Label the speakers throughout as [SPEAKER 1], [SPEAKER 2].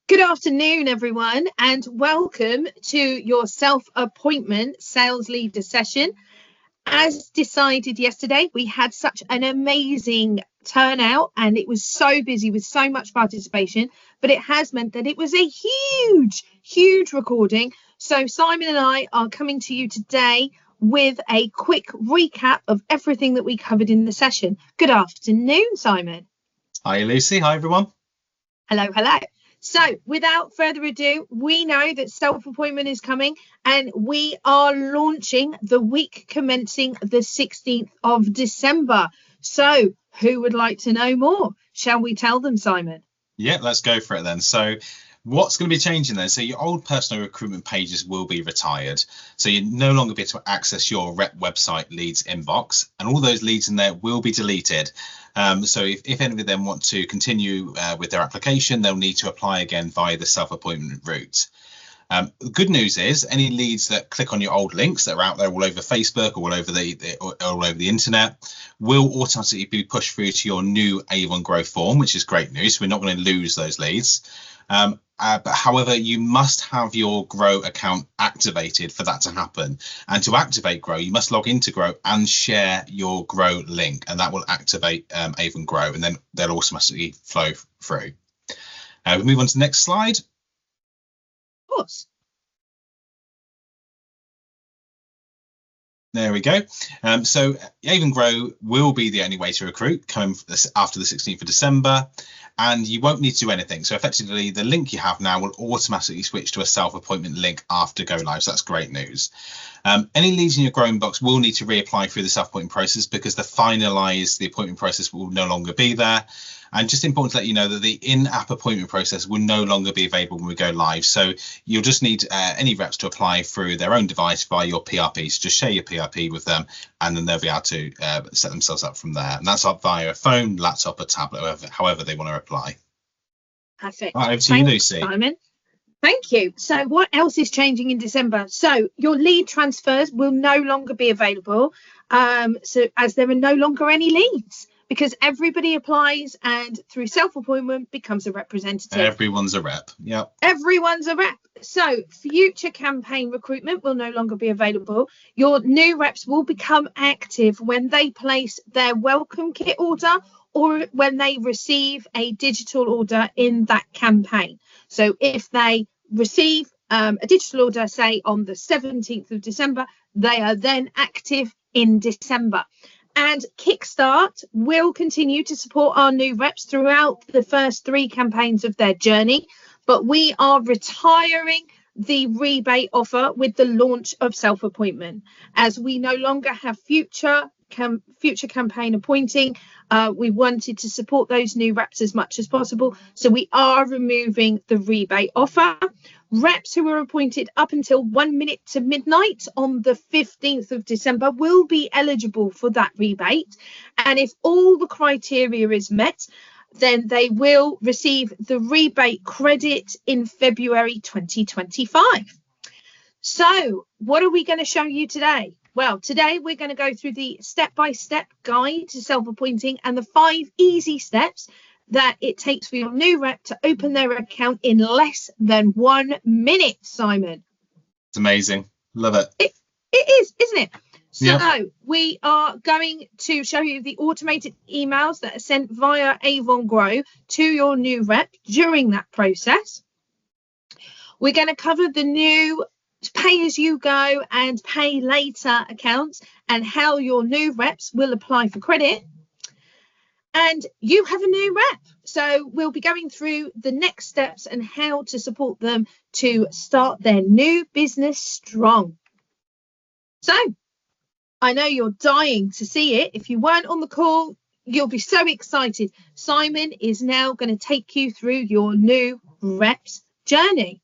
[SPEAKER 1] Good afternoon, everyone, and welcome to your self-appointment sales leader session. As decided yesterday, we had such an amazing turnout and it was so busy with so much participation, but it has meant that it was a huge recording. So Simon and I are coming to you today with a quick recap of everything that we covered in the session. Good afternoon, Simon.
[SPEAKER 2] Hi, Lucy. Hi, everyone.
[SPEAKER 1] Hello. So without further ado, we know that self-appointment is coming and we are launching the week commencing the 16th of December. So who would like to know more? Shall we tell them, Simon?
[SPEAKER 2] Yeah, let's go for it then. So what's going to be changing then? So your old personal recruitment pages will be retired. So you no longer be able to access your rep website leads inbox, and all those leads in there will be deleted. So if any of them want to continue with their application, they'll need to apply again via the self-appointment route. The good news is any leads that click on your old links that are out there all over Facebook or all over the internet will automatically be pushed through to your new Avon Grow form, which is great news. We're not going to lose those leads. But however, you must have your Grow account activated for that to happen. And to activate Grow, you must log into Grow and share your Grow link, and that will activate Avon Grow, and then they'll automatically flow through. We move on to the next slide.
[SPEAKER 1] Of course.
[SPEAKER 2] There we go. So Avon Grow will be the only way to recruit coming after the 16th of December, and you won't need to do anything. So effectively, the link you have now will automatically switch to a self-appointment link after go live. So that's great news. Any leads in your Grow inbox will need to reapply through the self-appointment process because the appointment process will no longer be there. And just important to let you know that the in-app appointment process will no longer be available when we go live. So you'll just need any reps to apply through their own device via your PRP. So just share your PRP with them, and then they'll be able to set themselves up from there. And that's up via a phone, laptop, or tablet, however they want to apply.
[SPEAKER 1] Perfect.
[SPEAKER 2] Right, over to you, Lucy.
[SPEAKER 1] Simon. Thank you. So what else is changing in December? So your lead transfers will no longer be available. So as there are no longer any leads, because everybody applies and through self-appointment becomes a representative.
[SPEAKER 2] Everyone's a rep. Yep.
[SPEAKER 1] Everyone's a rep. So future campaign recruitment will no longer be available. Your new reps will become active when they place their welcome kit order or when they receive a digital order in that campaign. So if they receive a digital order, say on the 17th of December, they are then active in December. And Kickstart will continue to support our new reps throughout the first 3 campaigns of their journey, but we are retiring the rebate offer with the launch of self-appointment, as we no longer have future campaign appointing. We wanted to support those new reps as much as possible, so we are removing the rebate offer. Reps who were appointed up until 1 minute to midnight on the 15th of December will be eligible for that rebate, and if all the criteria is met, then they will receive the rebate credit in February 2025. So what are we going to show you today? Well, today we're going to go through the step-by-step guide to self-appointing and the 5 easy steps that it takes for your new rep to open their account in less than 1 minute, Simon.
[SPEAKER 2] It's amazing. Love it.
[SPEAKER 1] It is, isn't it? So
[SPEAKER 2] yep.
[SPEAKER 1] We are going to show you the automated emails that are sent via Avon Grow to your new rep during that process. We're going to cover the new pay-as-you-go and pay-later accounts and how your new reps will apply for credit. And you have a new rep. So we'll be going through the next steps and how to support them to start their new business strong. So I know you're dying to see it. If you weren't on the call, you'll be so excited. Simon is now going to take you through your new reps journey.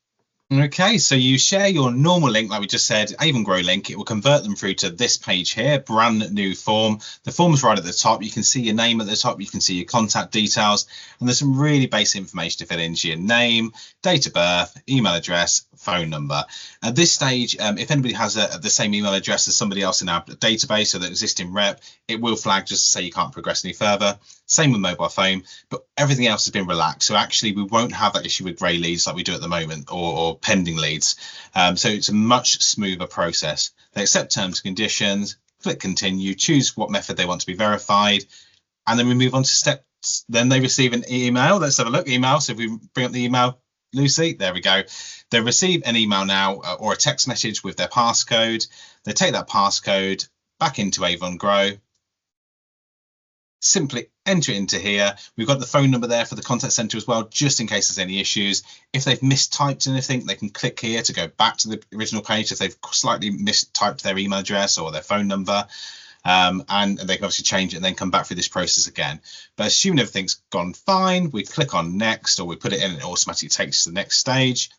[SPEAKER 2] Okay, so you share your normal link, like we just said, Avon Grow link. It will convert them through to this page here, brand new form. The form's right at the top. You can see your name at the top. You can see your contact details, and there's some really basic information to fill in: your name, date of birth, email address, phone number. At this stage, if anybody has the same email address as somebody else in our database or the existing rep, it will flag just to say you can't progress any further. Same with mobile phone, but everything else has been relaxed. So actually, we won't have that issue with grey leads like we do at the moment, or pending leads. So it's a much smoother process. They accept terms and conditions, click continue, choose what method they want to be verified, and then we move on to steps. Then they receive an email. Let's have a look. Email. So if we bring up the email, Lucy, there we go. They receive an email now or a text message with their passcode. They take that passcode back into Avon Grow. Simply enter it into here. We've got the phone number there for the contact center as well, just in case there's any issues. If they've mistyped anything, they can click here to go back to the original page if they've slightly mistyped their email address or their phone number. And they can obviously change it and then come back through this process again. But assuming everything's gone fine, we click on next, or we put it in and it automatically takes us to the next stage.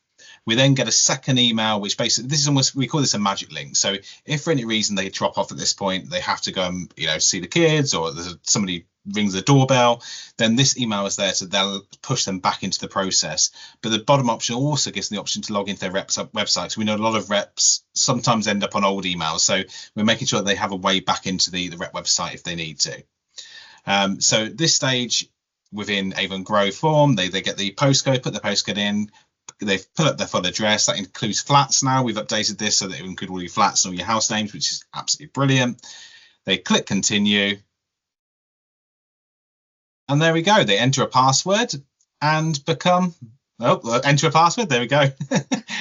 [SPEAKER 2] We then get a second email, which basically, this is almost, we call this a magic link. So if for any reason they drop off at this point, they have to go and, see the kids, or somebody rings the doorbell, then this email is there, so they'll push them back into the process. But the bottom option also gives them the option to log into their rep's website. So we know a lot of reps sometimes end up on old emails, so we're making sure they have a way back into the rep website if they need to. So at this stage within Avon Grow form, they get the postcode, put the postcode in. They've put up their full address. That includes flats now. We've updated this so that it will include all your flats and all your house names, which is absolutely brilliant. They click continue. And there we go. They enter a password and become... enter a password. There we go.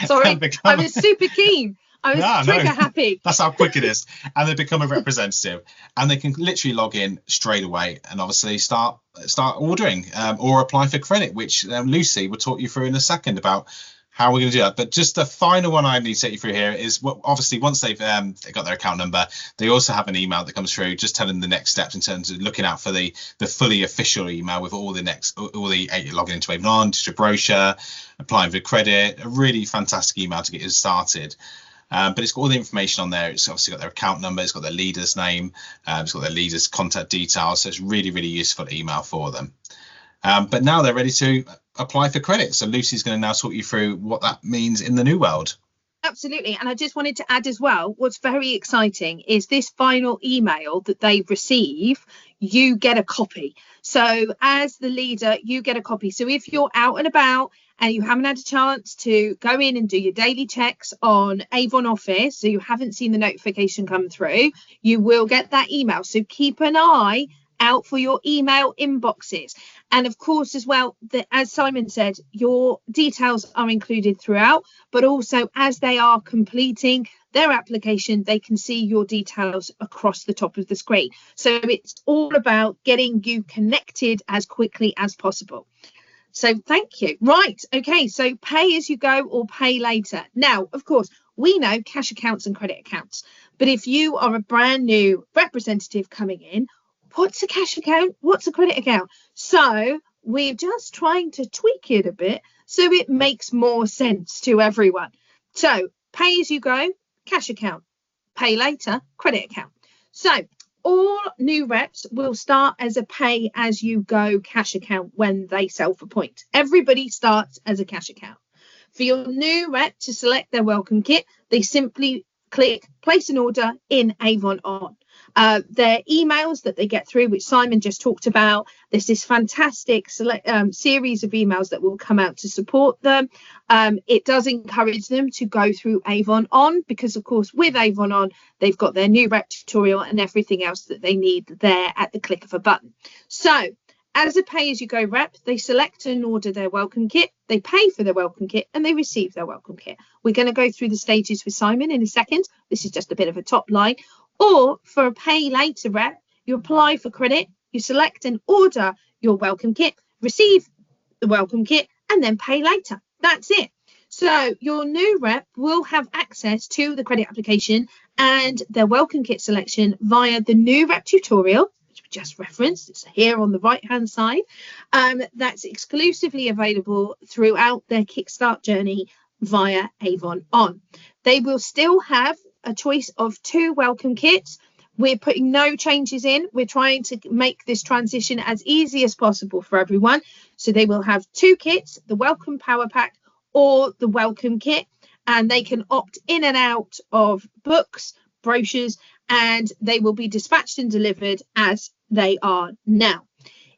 [SPEAKER 1] Sorry, I was super keen. I was trigger happy.
[SPEAKER 2] That's how quick it is. And they become a representative, and they can literally log in straight away and obviously start ordering or apply for credit, which Lucy will talk you through in a second about how we're going to do that. But just the final one I need to take you through here is obviously once they've got their account number, they also have an email that comes through just telling the next steps in terms of looking out for the fully official email with all the logging into Avon, just a brochure, applying for credit, a really fantastic email to get you started. But it's got all the information on there. It's obviously got their account number, it's got their leader's name, it's got their leader's contact details. So it's really, really useful email for them. But now they're ready to apply for credit. So Lucy's going to now talk you through what that means in the new world.
[SPEAKER 1] Absolutely. And I just wanted to add as well, what's very exciting is this final email that they receive, you get a copy. So as the leader, you get a copy. So if you're out and about and you haven't had a chance to go in and do your daily checks on Avon Office, so you haven't seen the notification come through, you will get that email. So keep an eye out for your email inboxes. And of course, as well, as Simon said, your details are included throughout, but also as they are completing their application, they can see your details across the top of the screen. So it's all about getting you connected as quickly as possible. So thank you. Right. OK, so pay as you go or pay later. Now, of course, we know cash accounts and credit accounts. But if you are a brand new representative coming in, what's a cash account? What's a credit account? So we're just trying to tweak it a bit so it makes more sense to everyone. So pay as you go, cash account. Pay later, credit account. So all new reps will start as a pay as you go cash account when they self-appoint. Everybody starts as a cash account. For your new rep to select their welcome kit, they simply click place an order in Avon On. Their emails that they get through, which Simon just talked about, there's this fantastic series of emails that will come out to support them. It does encourage them to go through Avon On because, of course, with Avon On, they've got their new rep tutorial and everything else that they need there at the click of a button. So as a pay-as-you-go rep, they select and order their welcome kit, they pay for their welcome kit, and they receive their welcome kit. We're going to go through the stages with Simon in a second. This is just a bit of a top line. Or for a pay later rep, you apply for credit, you select and order your welcome kit, receive the welcome kit, and then pay later. That's it. So your new rep will have access to the credit application and their welcome kit selection via the new rep tutorial, which we just referenced. It's here on the right hand side. That's exclusively available throughout their Kickstart journey via Avon On. They will still have a choice of 2 welcome kits. We're putting no changes in. We're trying to make this transition as easy as possible for everyone. So they will have 2 kits, the welcome power pack or the welcome kit, and they can opt in and out of books, brochures, and they will be dispatched and delivered as they are now.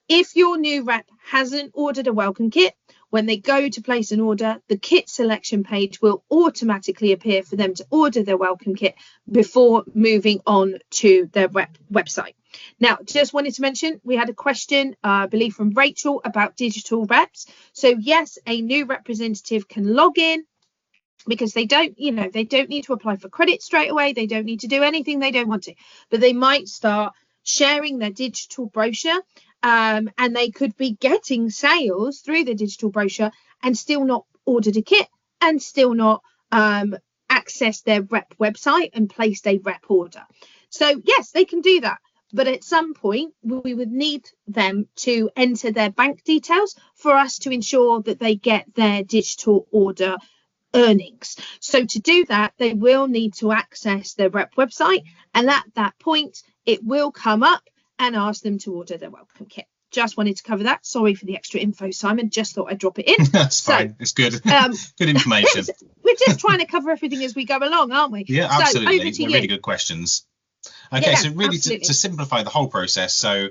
[SPEAKER 1] If your new rep hasn't ordered a welcome kit, when they go to place an order, the kit selection page will automatically appear for them to order their welcome kit before moving on to their website. Now, just wanted to mention, we had a question, I believe from Rachel, about digital reps. So yes, a new representative can log in, because they don't need to apply for credit straight away. They don't need to do anything they don't want to, but they might start sharing their digital brochure, and they could be getting sales through the digital brochure and still not ordered a kit and still not access their rep website and placed a rep order. So yes, they can do that, but at some point we would need them to enter their bank details for us to ensure that they get their digital order earnings. So to do that, they will need to access their rep website, and at that point it will come up and ask them to order their welcome kit. Just wanted to cover that. Sorry for the extra info, Simon. Just thought I'd drop it in.
[SPEAKER 2] That's fine. It's good. Good information.
[SPEAKER 1] We're just trying to cover everything as we go along, aren't we?
[SPEAKER 2] Yeah, absolutely.
[SPEAKER 1] So over to you.
[SPEAKER 2] Really good questions. Okay,
[SPEAKER 1] yeah,
[SPEAKER 2] so really
[SPEAKER 1] to
[SPEAKER 2] simplify the whole process. So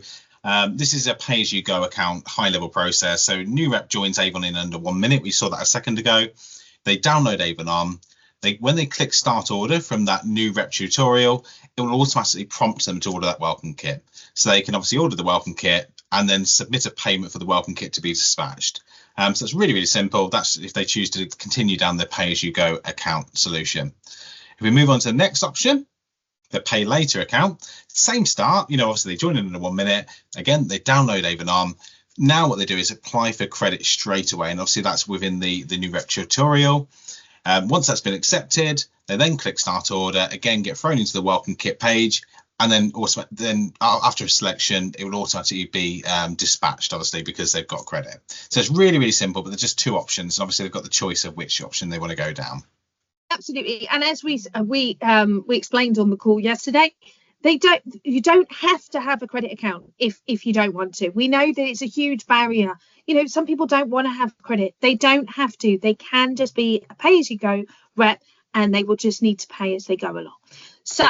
[SPEAKER 2] this is a pay-as-you-go account, high-level process. So new rep joins Avon in under 1 minute. We saw that a second ago. They download Avon On. When they click start order from that new rep tutorial, it will automatically prompt them to order that welcome kit. So they can obviously order the welcome kit and then submit a payment for the welcome kit to be dispatched. So it's really, really simple. That's if they choose to continue down the pay-as-you-go account solution. If we move on to the next option, the pay later account, same start. Obviously they join in under 1 minute. Again, they download Avon On. Now what they do is apply for credit straight away, and obviously that's within the new rep tutorial. Once that's been accepted, they then click start order, again get thrown into the welcome kit page, and then after a selection it will automatically be dispatched, obviously because they've got credit. So it's really, really simple, but there's just 2 options, and obviously they've got the choice of which option they want to go down.
[SPEAKER 1] Absolutely. And as we explained on the call yesterday, you don't have to have a credit account if you don't want to. We know that it's a huge barrier. Some people don't want to have credit. They don't have to. They can just be a pay-as-you-go rep, and they will just need to pay as they go along. So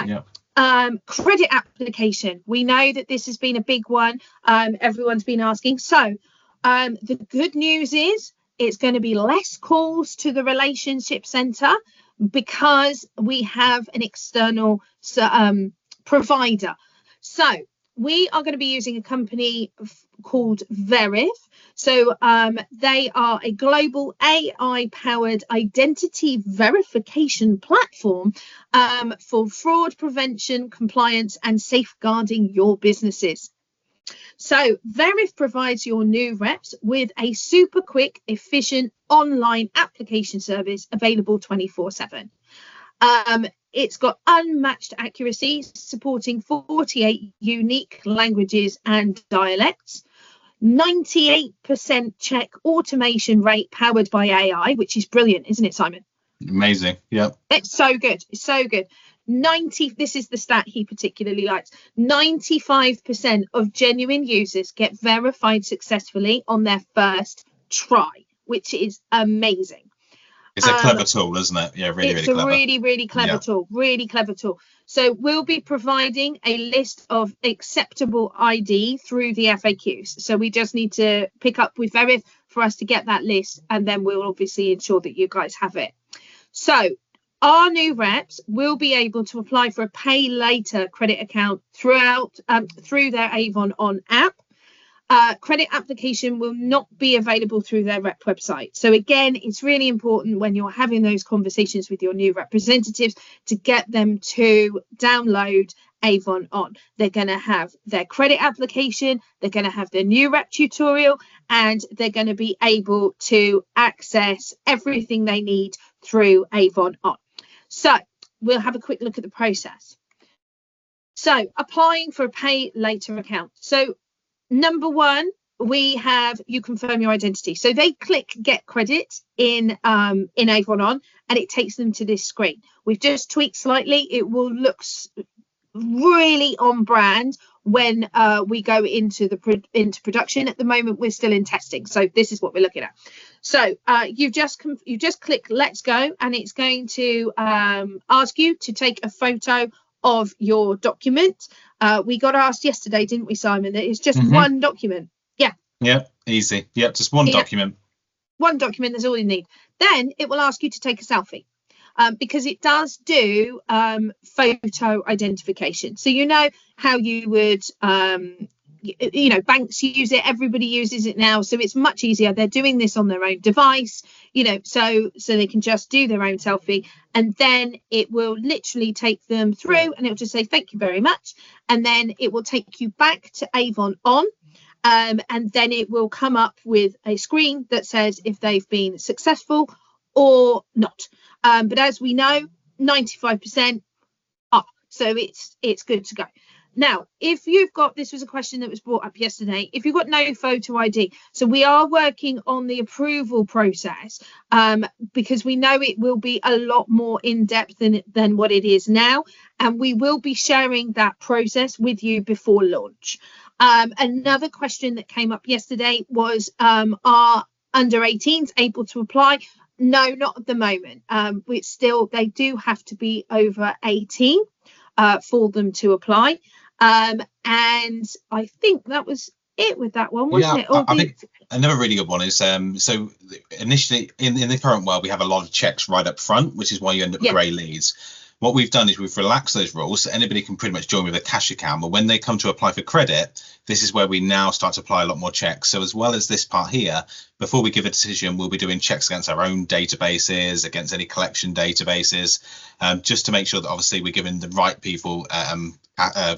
[SPEAKER 1] credit application, we know that this has been a big one. Everyone's been asking. So the good news is it's going to be less calls to the relationship centre, because we have an external provider. So we are going to be using a company called Verif. So they are a global AI-powered identity verification platform for fraud prevention, compliance, and safeguarding your businesses. So Verif provides your new reps with a super quick, efficient online application service available 24/7. It's got unmatched accuracy, supporting 48 unique languages and dialects, 98% check automation rate powered by AI, which is brilliant, isn't it, Simon?
[SPEAKER 2] Amazing. Yeah.
[SPEAKER 1] It's so good. It's so good. This is the stat he particularly likes. 95% of genuine users get verified successfully on their first try, which is amazing.
[SPEAKER 2] It's a clever tool, isn't it? Yeah, really, really clever.
[SPEAKER 1] It's a really, really clever tool. Really clever tool. So we'll be providing a list of acceptable ID through the FAQs. So we just need to pick up with Verif for us to get that list, and then we'll obviously ensure that you guys have it. So our new reps will be able to apply for a pay later credit account through their Avon On app. Credit application will not be available through their rep website. So again, it's really important when you're having those conversations with your new representatives to get them to download Avon On. They're going to have their credit application, they're going to have their new rep tutorial, and they're going to be able to access everything they need through Avon On. So we'll have a quick look at the process. So applying for a pay later account. So number one, we have you confirm your identity. So they click get credit in Avon On, and it takes them to this screen. We've just tweaked slightly. It will look really on brand when we go into production. At the moment, we're still in testing, so this is what we're looking at. So you just click let's go, and it's going to ask you to take a photo of your document. We got asked yesterday, didn't we, Simon, that it's just one document?
[SPEAKER 2] Yeah, easy. Yeah, just one document.
[SPEAKER 1] One document, that's all you need. Then it will ask you to take a selfie, because it does do photo identification. So you know how you would, banks use it, everybody uses it now, so it's much easier. They're doing this on their own device, so they can just do their own selfie, and then it will literally take them through, and it'll just say thank you very much, and then it will take you back to Avon On. And then it will come up with a screen that says if they've been successful or not. But as we know, 95% are, so it's good to go. Now, if you've got, this was a question that was brought up yesterday, if you've got no photo ID, so we are working on the approval process, because we know it will be a lot more in depth than what it is now, and we will be sharing that process with you before launch. Another question that came up yesterday was, are under 18s able to apply? No, not at the moment. They do have to be over 18 for them to apply. And I think that was it with that one, wasn't it?
[SPEAKER 2] I think another really good one is so initially in the current world we have a lot of checks right up front, which is why you end up with grey leads. What we've done is we've relaxed those rules, so anybody can pretty much join with a cash account, but when they come to apply for credit, this is where we now start to apply a lot more checks. So as well as this part here, before we give a decision, we'll be doing checks against our own databases, against any collection databases, just to make sure that obviously we're giving the right people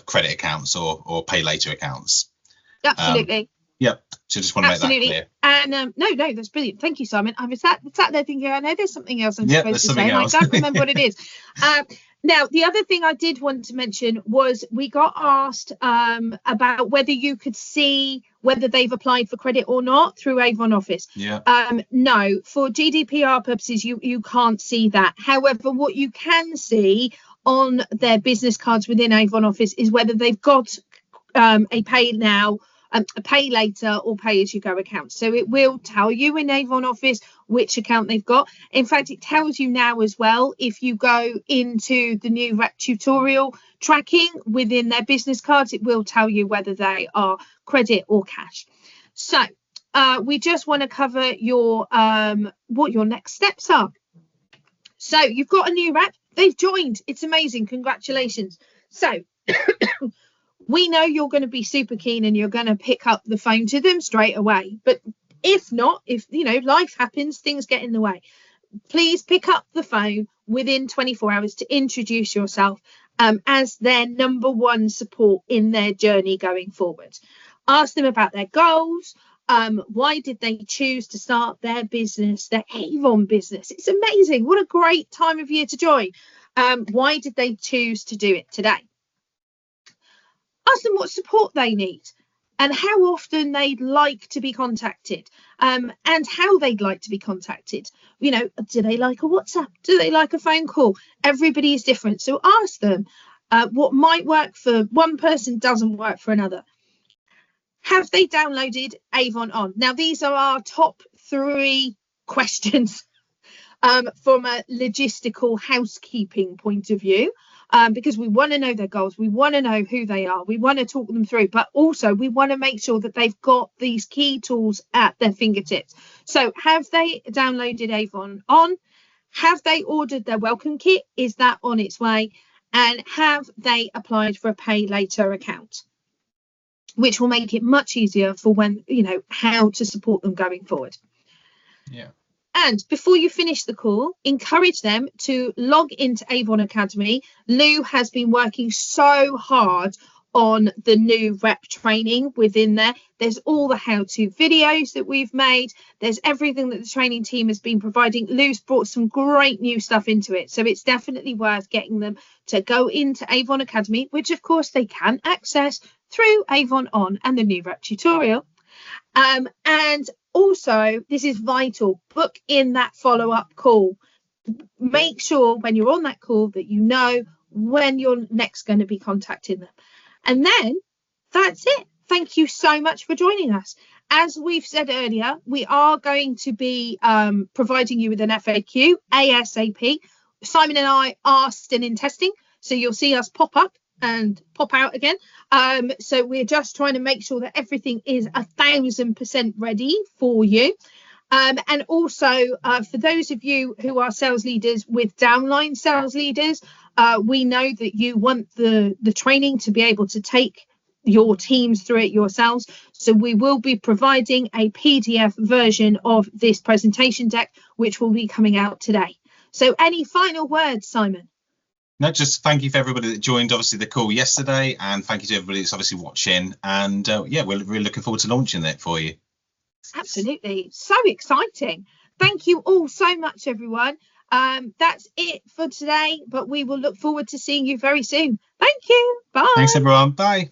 [SPEAKER 2] credit accounts or pay later accounts.
[SPEAKER 1] Absolutely.
[SPEAKER 2] Yep. So just want to make that clear.
[SPEAKER 1] And no, that's brilliant. Thank you, Simon. I was sat there thinking, I know there's something else I'm supposed to say. I don't remember what it is. Now, the other thing I did want to mention was we got asked about whether you could see whether they've applied for credit or not through Avon Office.
[SPEAKER 2] Yeah.
[SPEAKER 1] No, for GDPR purposes, you can't see that. However, what you can see on their business cards within Avon Office is whether they've got a pay now, a pay later or pay as you go account. So it will tell you in Avon Office which account they've got. In fact, it tells you now as well, if you go into the new rep tutorial tracking within their business cards, it will tell you whether they are credit or cash. So we just want to cover your what your next steps are. So you've got a new rep, they've joined, it's amazing, congratulations. So we know you're going to be super keen and you're going to pick up the phone to them straight away. But if not, if life happens, things get in the way, please pick up the phone within 24 hours to introduce yourself as their number one support in their journey going forward. Ask them about their goals. Why did they choose to start their business, their Avon business? It's amazing. What a great time of year to join. Why did they choose to do it today? Ask them what support they need and how often they'd like to be contacted, and how they'd like to be contacted. Do they like a WhatsApp? Do they like a phone call? Everybody is different. So ask them what might work for one person doesn't work for another. Have they downloaded Avon On? Now, these are our top 3 questions from a logistical housekeeping point of view. Because we want to know their goals, we want to know who they are, we want to talk them through, but also we want to make sure that they've got these key tools at their fingertips. So have they downloaded Avon On? Have they ordered their welcome kit? Is that on its way? And have they applied for a pay later account? Which will make it much easier for when, how to support them going forward.
[SPEAKER 2] Yeah.
[SPEAKER 1] And before you finish the call, encourage them to log into Avon Academy. Lou has been working so hard on the new rep training within there. There's all the how-to videos that we've made. There's everything that the training team has been providing. Lou's brought some great new stuff into it. So it's definitely worth getting them to go into Avon Academy, which of course they can access through Avon On and the new rep tutorial. And also, this is vital, book in that follow-up call. Make sure when you're on that call that you know when you're next going to be contacting them. And then that's it. Thank you so much for joining us. As we've said earlier, we are going to be providing you with an FAQ ASAP. Simon and I are still in testing, so you'll see us pop up and pop out again. So we're just trying to make sure that everything is 1,000% ready for you. And also, for those of you who are sales leaders with downline sales leaders, we know that you want the training to be able to take your teams through it yourselves. So we will be providing a PDF version of this presentation deck, which will be coming out today. So any final words, Simon?
[SPEAKER 2] No, just thank you for everybody that joined, obviously, the call yesterday, and thank you to everybody that's obviously watching. And yeah, we're really looking forward to launching it for you.
[SPEAKER 1] Absolutely. So exciting. Thank you all so much, everyone. That's it for today, but we will look forward to seeing you very soon. Thank you. Bye.
[SPEAKER 2] Thanks, everyone. Bye.